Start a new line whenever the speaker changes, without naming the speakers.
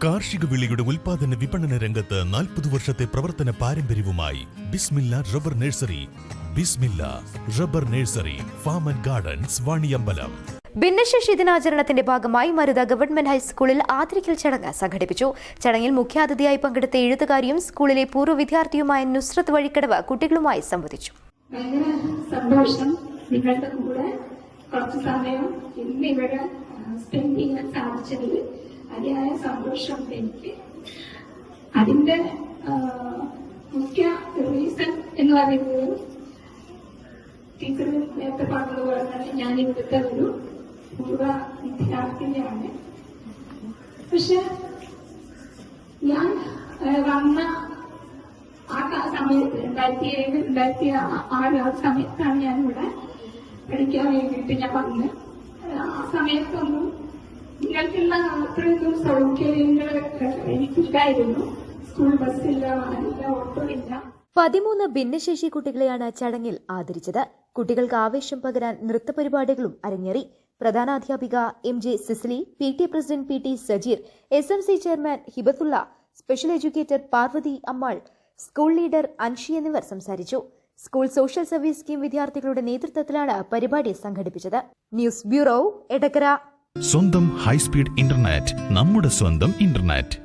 കാർഷിക വിളയുടെ ഉൽപാദന വിപണന രംഗത്ത് 40 വർഷത്തെ പ്രവർത്തന പാരമ്പര്യവുമായി Bismilla rubber nursery. Bismilla rubber nursery, farm and gardens, Vaniyambalam.
ഭിന്നശേഷി ദിനാചരണത്തിന്റെ ഭാഗമായി മരുത ഗവൺമെന്റ് ഹൈസ്കൂളിൽ ആദരിക്കൽ ചടങ്ങ് സംഘടിപ്പിച്ചു. ചടങ്ങിൽ മുഖ്യാതിഥിയായി പങ്കെടുത്ത എഴുത്തുകാരിയും സ്കൂളിലെ പൂർവ്വ വിദ്യാർത്ഥിയുമായ നുസ്രത്ത് വഴിക്കടവ് കുട്ടികളുമായി സംവദിച്ചു.
സന്തോഷം, നിങ്ങളുടെ കൂടെ കുറച്ചു സമയം ഇന്നിവിടെ സ്പെൻഡ് ചെയ്യാൻ സാധിച്ചതിൽ അതിയായ സന്തോഷമുണ്ട് എനിക്ക്. അതിന്റെ മുഖ്യ റീസൺ എന്ന് പറയുന്നത് ടീച്ചർ നേരത്തെ പറഞ്ഞതുപോലെ തന്നെ ഞാൻ ഇവിടുത്തെ ഒരു പൂർവ്വ വിദ്യാർത്ഥിനിയാണ്. പക്ഷെ ഞാൻ വന്ന ആ സമയത്ത് 2007, 2006 ആ സമയത്താണ് ഞാനിവിടെ പഠിക്കാൻ വേണ്ടിയിട്ട് ഞാൻ വന്നത്. ആ സമയത്തൊന്നും നിങ്ങൾക്കുള്ള അത്രയൊന്നും സൗകര്യങ്ങൾ എനിക്കില്ലായിരുന്നു. സ്കൂൾ ബസ്സില്ല, വാനില്ല, ഓട്ടോ ഇല്ല.
13 ഭിന്നശേഷി കുട്ടികളെയാണ് ചടങ്ങിൽ ആദരിച്ചത്. കുട്ടികൾക്ക് ആവേശം പകരാൻ നൃത്തപരിപാടികളും അരങ്ങേറി. പ്രധാനാധ്യാപിക MJ Cicily, PTA president PT Sajeer, SMC chairman Hibathulla, special educator Parvathy Ammal, school leader Anshi എന്നിവർ സംസാരിച്ചു. സ്കൂൾ സോഷ്യൽ സർവീസ് സ്കീം വിദ്യാർത്ഥികളുടെ നേതൃത്വത്തിലാണ് പരിപാടി സംഘടിപ്പിച്ചത്. News bureau, Edakkara.
സ്വന്തം ഹൈസ്പീഡ് ഇന്റർനെറ്റ്, നമ്മുടെ സ്വന്തം ഇന്റർനെറ്റ്.